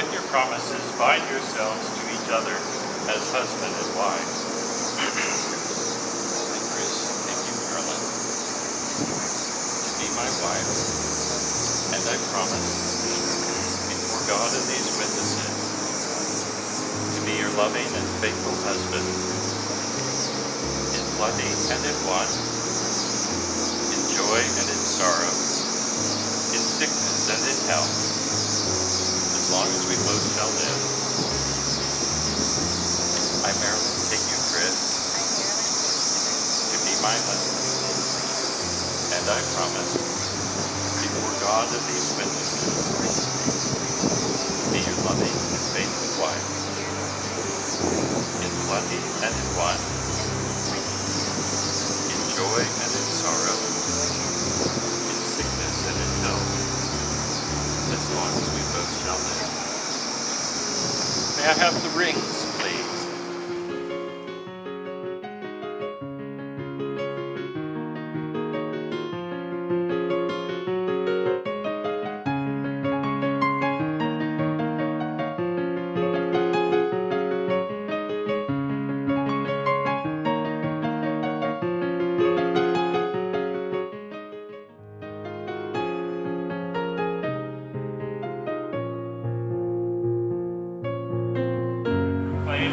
with your promises, bind yourselves to each other as husband and wife. And Chris, thank you, Carolyn, to be my wife, and I promise before God and these witnesses to be your loving and faithful husband in plenty and in want, in joy and in sorrow, in sickness and in health, as long as we both shall live. I, Marilyn, take you, Chris, to be my husband, and I promise before God and these witnesses to be your loving and faithful wife, in plenty and in want, in joy and in sorrow, in sickness and in health, as long as we both shall live. May I have the rings, please?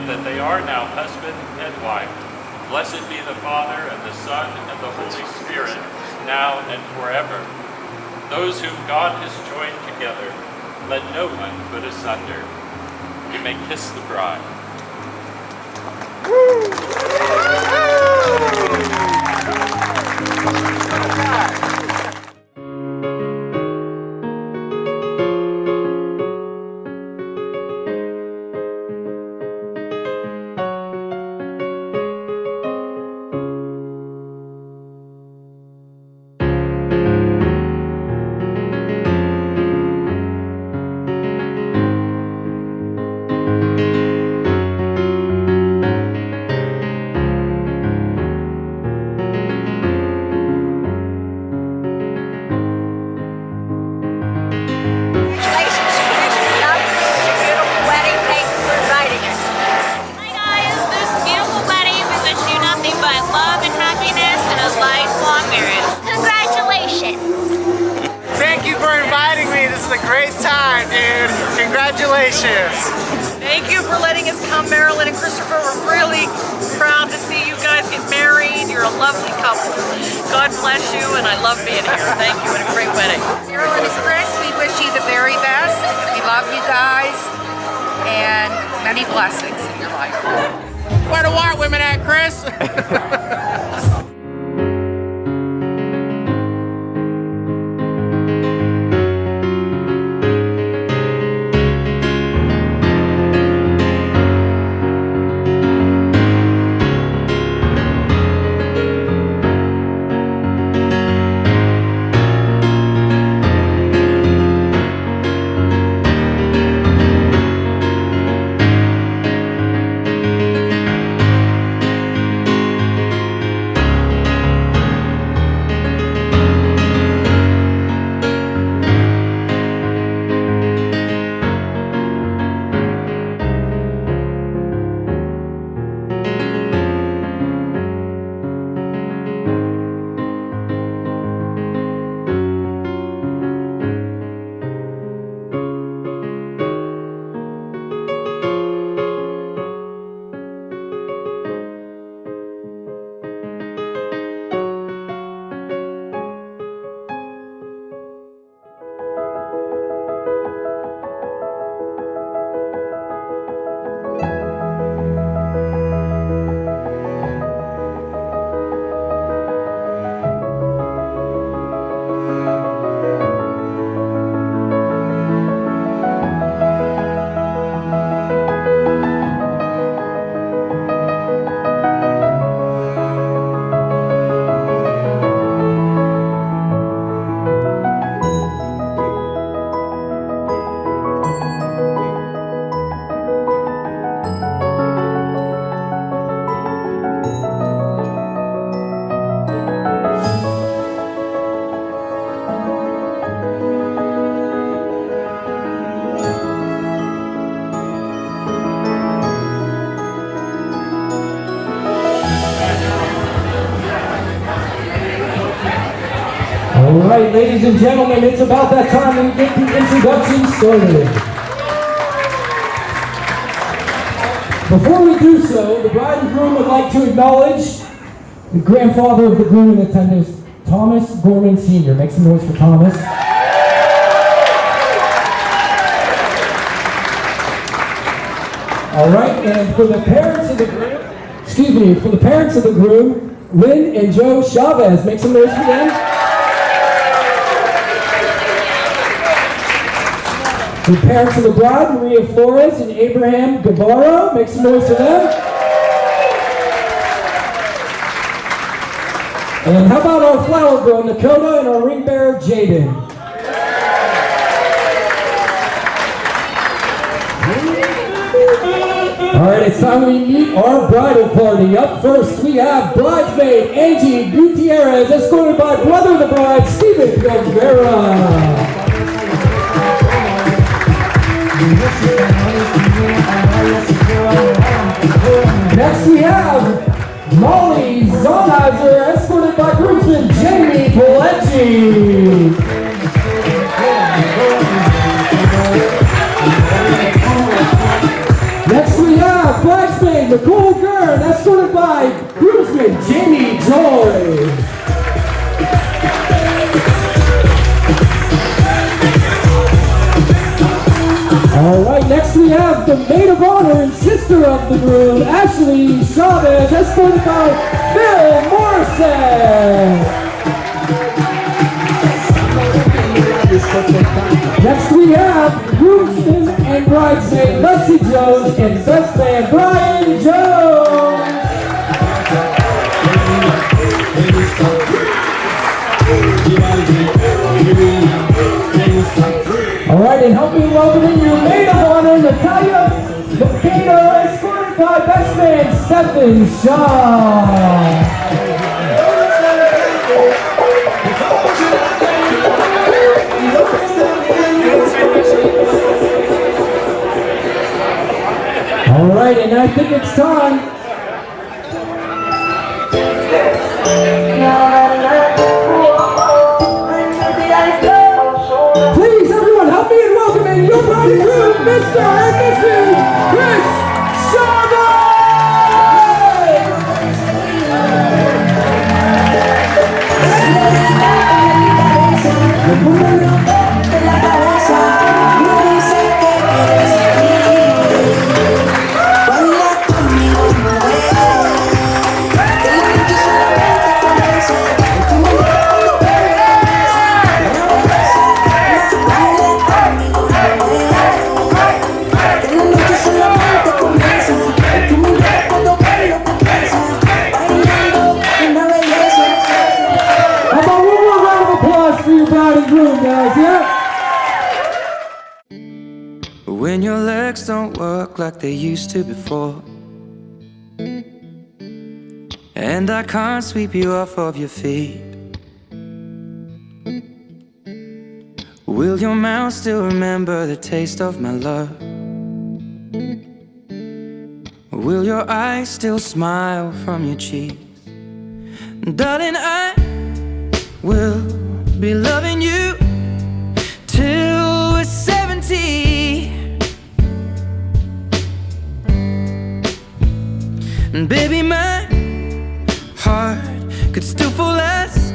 That they are now husband and wife. Blessed be the Father, and the Son, and the Holy Spirit, now and forever. Those whom God has joined together, let no one put asunder. You may kiss the bride. Great time, dude. Congratulations. Thank you for letting us come, Marilyn and Christopher. We're really proud to see you guys get married. You're a lovely couple. God bless you, and I love being here. Thank you, and a great wedding. Marilyn and Chris, we wish you the very best. We love you guys, and many blessings in your life. Where the white women at, Chris? All right, ladies and gentlemen, it's about that time we get the introduction started. Before we do so, the bride and groom would like to acknowledge the grandfather of the groom in attendance, Thomas Gorman Sr. Make some noise for Thomas. All right, and for the parents of the groom, Lynn and Joe Chavez, make some noise for them. The parents of the bride, Maria Flores and Abraham Guevara, make some noise for them. And how about our flower girl, Dakota, and our ring bearer, Jaden? All right, it's time we meet our bridal party. Up first, we have bridesmaid Angie Gutierrez, escorted by brother of the bride, Stephen Guevara. Next, we have Molly Zonheiser, escorted by groomsman Jamie Pileggi. Next we have bridesmaid Nicole Gurn, escorted by groomsman Jamie Joy. All right, next we have the maid of honor and sister of the groom, Ashley Chavez, escorted by Phil Morrison. Next we have groomsmen and bridesmaid Lexi Jones and best man Brian Jones. All right, and help me welcome in your maid of honor, Natalia Makeda, escorted by best man Stephen Shaw. All right, and I think it's time. Please, everyone, help me in welcoming your bride and groom, Mr. and Mrs. Chris Chavez! When your legs don't work like they used to before, and I can't sweep you off of your feet, will your mouth still remember the taste of my love? Will your eyes still smile from your cheeks? Darling, I will be loving you till we're 70. And baby, my heart could still fall as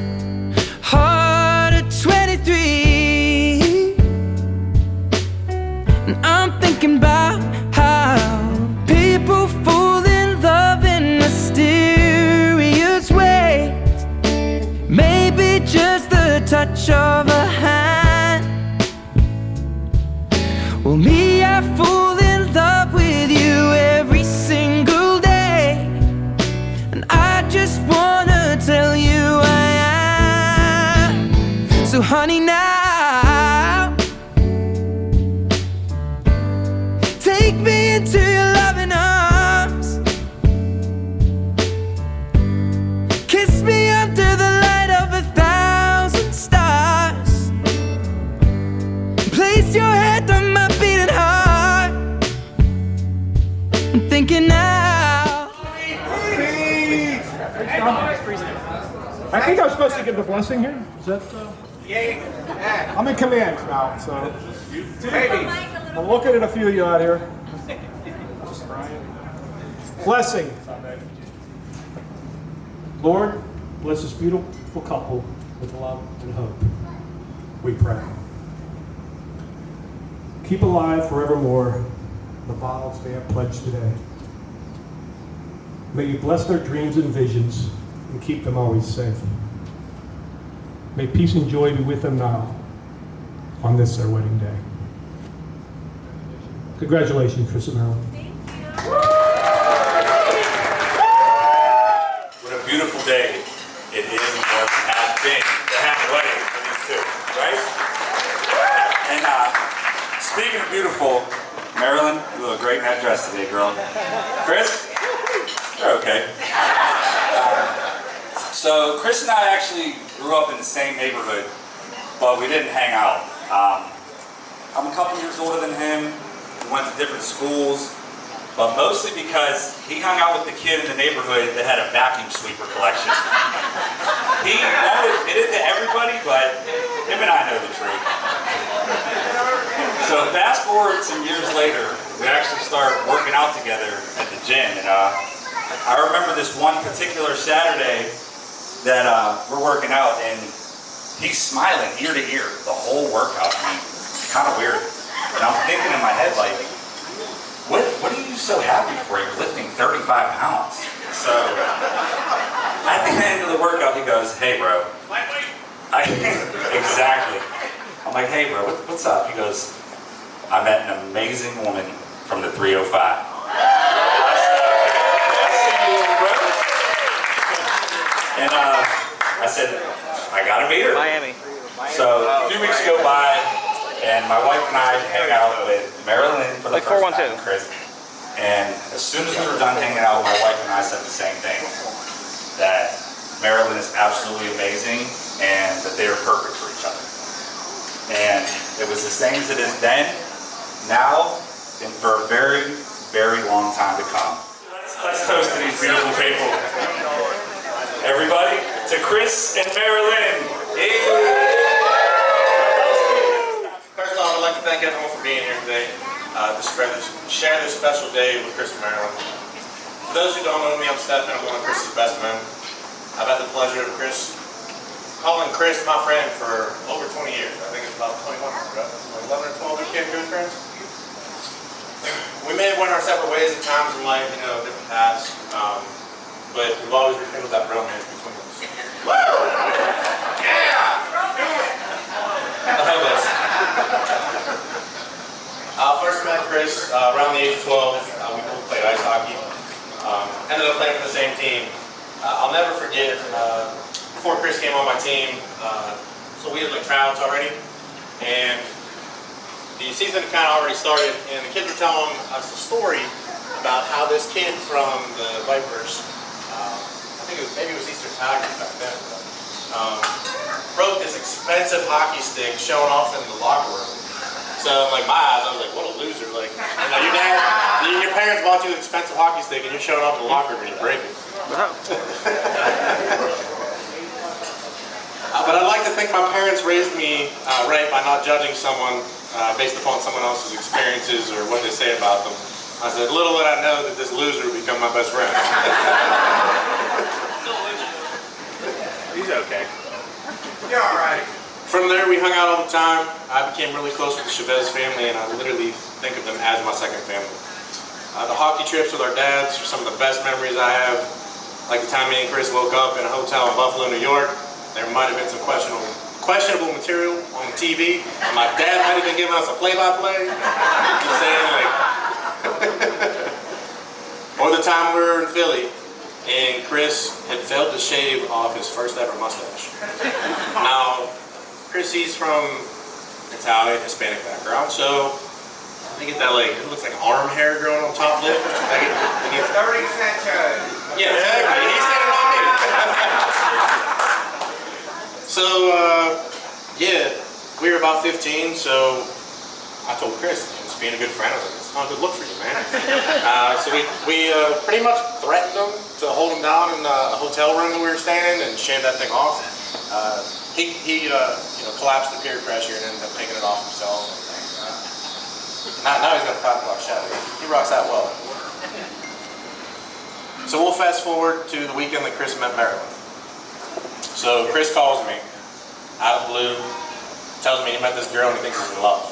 hard at 23. And I'm thinking about how people fall in love in mysterious ways. Maybe just the touch of a hand. Well, me, I fall in love with you every single day. And I just wanna tell you I am. So honey, now take me into your loving arms. Kiss me under the light of 1,000 stars. Place your head on my beating heart. I'm thinking now. I think I'm supposed to give the blessing here. Is that? I'm in command now, so. Maybe. I'm looking at a few of you out here. Blessing. Lord, bless this beautiful couple with love and hope. We pray. Keep alive forevermore the vows they have pledged today. May you bless their dreams and visions and keep them always safe. May peace and joy be with them now on this their wedding day. Congratulations, Chris and Marilyn. What a beautiful day it is and was and has been to have a wedding for these two, right? And speaking of beautiful, Marilyn, you look great in that dress today, girl. Chris? You're okay. So Chris and I actually grew up in the same neighborhood, but we didn't hang out. I'm a couple years older than him. We went to different schools, but mostly because he hung out with the kid in the neighborhood that had a vacuum sweeper collection. He won't admit it to everybody, but him and I know the truth. So fast forward some years later, we actually started working out together at the gym, and I remember this one particular Saturday that we're working out, and he's smiling ear to ear the whole workout. I mean, it's kind of weird. And I'm thinking in my head, like, what are you so happy for? You're lifting 35 pounds. So at the end of the workout, he goes, "Hey, bro." Exactly. I'm like, "Hey, bro, what's up?" He goes, "I met an amazing woman from the 305. And I said, "I gotta meet her." Miami. So a few weeks go by, and my wife and I hang out with Marilyn for the first time, Chris. And as soon as we were done hanging out, my wife and I said the same thing, that Marilyn is absolutely amazing and that they are perfect for each other. And it was the same as it is then, now, and for a very, very long time to come. Let's toast to these beautiful people. Everybody, to Chris and Marilyn. First of all, I'd like to thank everyone for being here today to share this special day with Chris and Marilyn. For those who don't know me, I'm Stephen. I'm one of Chris's best men. I've had the pleasure of calling Chris my friend for over 20 years. I think it's about 21, right? 11 or 12 we became good friends. We may have went our separate ways at times in life, different paths, but we've always rekindled that bromance between us. Woo! Yeah! I love this. First met Chris around the age of 12. We both played ice hockey. Ended up playing for the same team. I'll never forget, before Chris came on my team, so we had tryouts already, and the season kind of already started, and the kids were telling us a story about how this kid from the Vipers, I think maybe it was Eastern Tigers back then, broke this expensive hockey stick showing off in the locker room. So my eyes, I was like, what a loser. Your parents bought you an expensive hockey stick and you're showing off in the locker room and you break it. But I'd like to think my parents raised me right by not judging someone based upon someone else's experiences or what they say about them. I said, little did I know that this loser would become my best friend. He's okay. You're all right. From there, we hung out all the time. I became really close with the Chavez family, and I literally think of them as my second family. The hockey trips with our dads are some of the best memories I have. Like the time me and Chris woke up in a hotel in Buffalo, New York. There might have been some questionable material on the TV. My dad might have been giving us a play-by-play. Just saying, or the time we were in Philly, and Chris had failed to shave off his first ever mustache. Now, Chris, he's from Italian, Hispanic background, so they get that it looks like arm hair growing on top lip. 30 centimeters. Yeah, exactly. He's standing on me. So, we were about 15, so I told Chris, being a good friend. I was like, it's not a good look for you, man. So we pretty much threatened him to hold him down in a hotel room that we were staying in and shave that thing off. He collapsed the peer pressure and ended up taking it off himself. Now he's got a 5 o'clock shadow. He rocks that well. So we'll fast forward to the weekend that Chris met Marilyn. So Chris calls me out of the blue, tells me he met this girl and he thinks he's in love.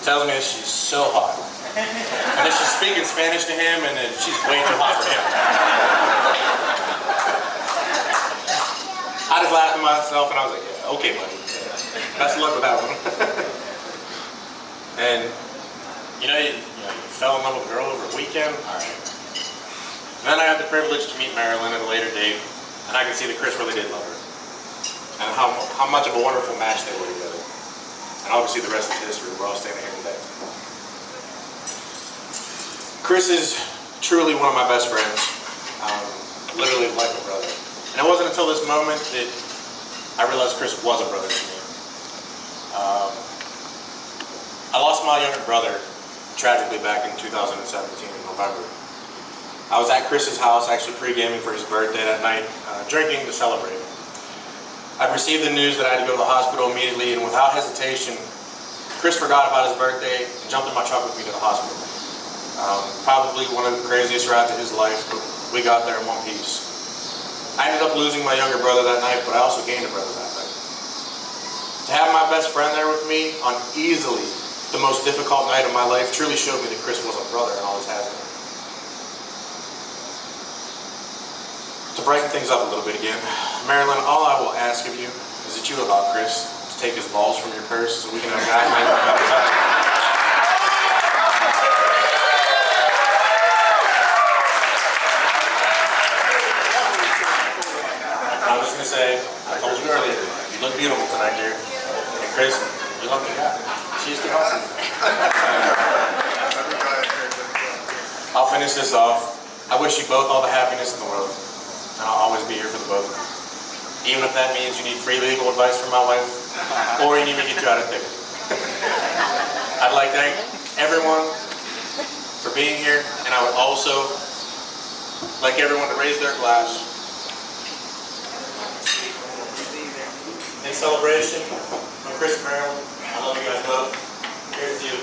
Tells me that she's so hot. And that she's speaking Spanish to him and that she's way too hot for him. I just laughed at myself and I was like, yeah, okay, buddy. Best of luck with that one. And you fell in love with a girl over a weekend? Alright. And then I had the privilege to meet Marilyn at a later date, and I could see that Chris really did love her. And how much of a wonderful match they were together. And obviously the rest is history. We're all standing here today. Chris is truly one of my best friends. Literally like a brother. And it wasn't until this moment that I realized Chris was a brother to me. I lost my younger brother tragically back in 2017 in November. I was at Chris's house actually pre-gaming for his birthday that night, drinking to celebrate. I received the news that I had to go to the hospital immediately, and without hesitation, Chris forgot about his birthday and jumped in my truck with me to the hospital. Probably one of the craziest rides of his life, but we got there in one piece. I ended up losing my younger brother that night, but I also gained a brother that night. To have my best friend there with me on easily the most difficult night of my life truly showed me that Chris was a brother and always has been. To brighten things up a little bit again, Marilyn, all I will ask of you is that you allow Chris to take his balls from your purse so we can have guys night about the time. I was going to say, I told you earlier, you look beautiful tonight, dear. And Chris, you love me, yeah. She's the awesome. I'll finish this off. I wish you both all the happiness in the world. And I'll always be here for the both of you. Even if that means you need free legal advice from my wife, or you need me to get you out of ticket. I'd like to thank everyone for being here, and I would also like everyone to raise their glass in celebration of Chris and Marilyn. I love you guys both. Here's to you.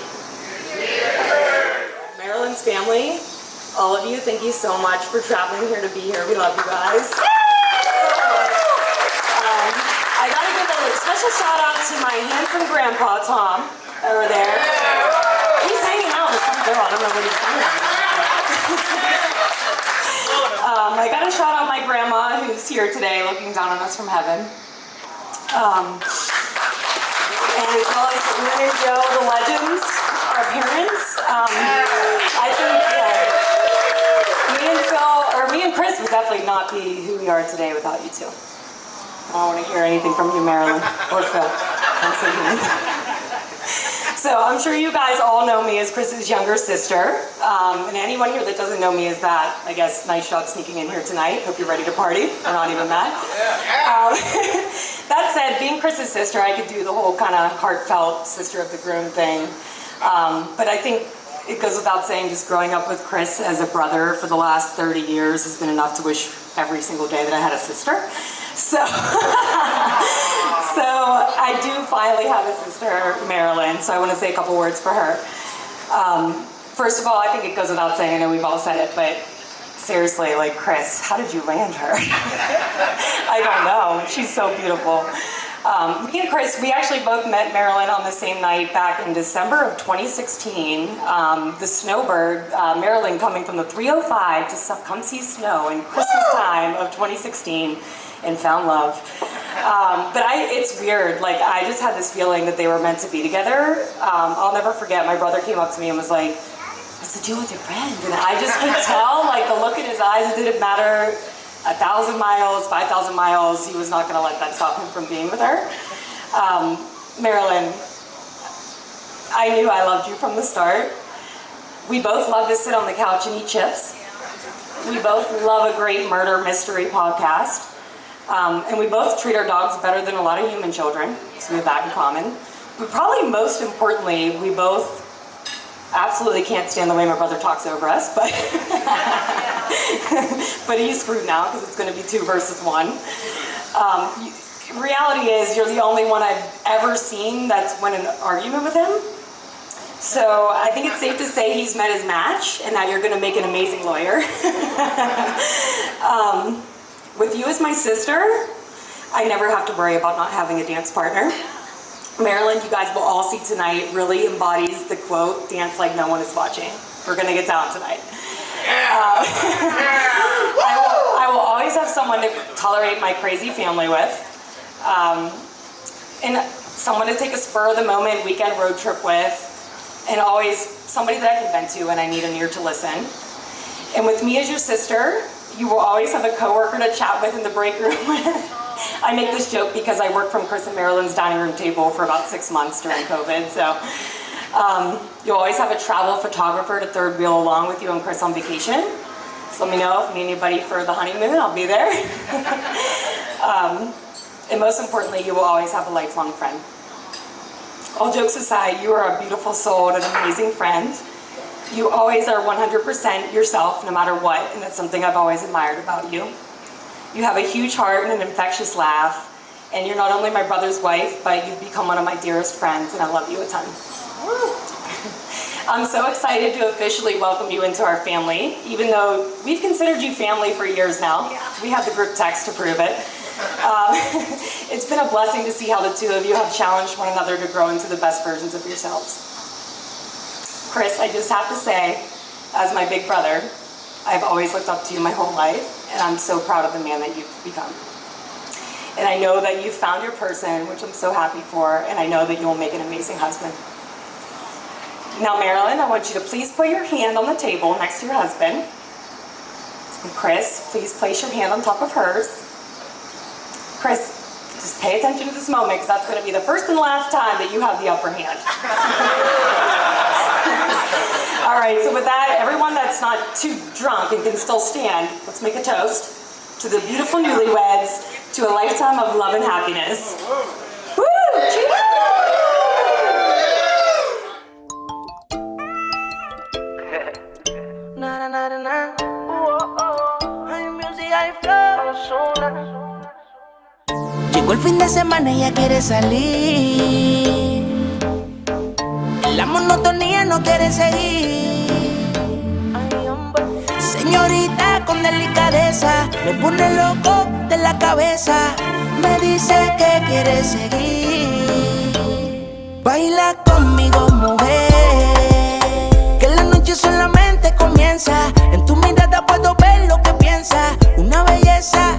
Marilyn's family, all of you, thank you so much for traveling here to be here. We love you guys. I gotta give a special shout out to my handsome grandpa, Tom, over there. He's hanging out with some girl. I don't know what he's doing. I gotta shout out my grandma who's here today looking down on us from heaven. And as well as Lynn and Joe, the legends, our parents. I think me and Chris would definitely not be who we are today without you two. I don't want to hear anything from you, Marilyn, or Phil. Don't say anything. So I'm sure you guys all know me as Chris's younger sister. And anyone here that doesn't know me is that, I guess, nice shot sneaking in here tonight. Hope you're ready to party. We're not even mad. That said, being Chris's sister, I could do the whole kind of heartfelt sister of the groom thing. But I think it goes without saying, just growing up with Chris as a brother for the last 30 years has been enough to wish every single day that I had a sister. So, I do finally have a sister, Marilyn, so I want to say a couple words for her. First of all, I think it goes without saying, I know we've all said it, but seriously, like, Chris, how did you land her? I don't know. She's so beautiful. Me and Chris, we actually both met Marilyn on the same night back in December of 2016. The snowbird, Marilyn coming from the 305 to come see snow in Christmas time of 2016 and found love. But it's weird, like I just had this feeling that they were meant to be together. I'll never forget, my brother came up to me and was like, what's the deal with your friend? And I just could tell, like the look in his eyes, it didn't matter 1,000 miles, 5,000 miles, he was not going to let that stop him from being with her. Marilyn, I knew I loved you from the start. We both love to sit on the couch and eat chips. We both love a great murder mystery podcast. And we both treat our dogs better than a lot of human children, so we have that in common. But probably most importantly, we both absolutely can't stand the way my brother talks over us, but but he's screwed now because it's going to be 2 versus 1. Reality is, you're the only one I've ever seen that's won an argument with him. So I think it's safe to say he's met his match and that you're going to make an amazing lawyer. With you as my sister, I never have to worry about not having a dance partner. Marilyn, you guys will all see tonight, really embodies the quote, dance like no one is watching. We're going to get down tonight. I will always have someone to tolerate my crazy family with. And someone to take a spur of the moment weekend road trip with. And always somebody that I can vent to when I need an ear to listen. And with me as your sister, you will always have a coworker to chat with in the break room with. I make this joke because I worked from Chris and Marilyn's dining room table for about 6 months during COVID. So you'll always have a travel photographer to third wheel along with you and Chris on vacation. So let me know if you need anybody for the honeymoon, I'll be there. And most importantly, you will always have a lifelong friend. All jokes aside, you are a beautiful soul and an amazing friend. You always are 100% yourself, no matter what, and that's something I've always admired about you. You have a huge heart and an infectious laugh, and you're not only my brother's wife, but you've become one of my dearest friends, and I love you a ton. I'm so excited to officially welcome you into our family, even though we've considered you family for years now. We have the group text to prove it. It's been a blessing to see how the 2 of you have challenged one another to grow into the best versions of yourselves. Chris, I just have to say, as my big brother, I've always looked up to you my whole life, and I'm so proud of the man that you've become. And I know that you've found your person, which I'm so happy for, and I know that you'll make an amazing husband. Now, Marilyn, I want you to please put your hand on the table next to your husband. And Chris, please place your hand on top of hers. Chris, just pay attention to this moment, because that's going to be the first and last time that you have the upper hand. All right, so with that, everyone that's not too drunk and can still stand, let's make a toast to the beautiful newlyweds, to a lifetime of love and happiness. Woo! Cheers! Na na na na. Hay music, hay flow. Llegó el fin de semana y ella quiere salir. La monotonía no quiere seguir. Señorita con delicadeza, me pone loco de la cabeza. Me dice que quiere seguir. Baila conmigo, mujer, que la noche solamente comienza. En tu mirada puedo ver lo que piensas. Una belleza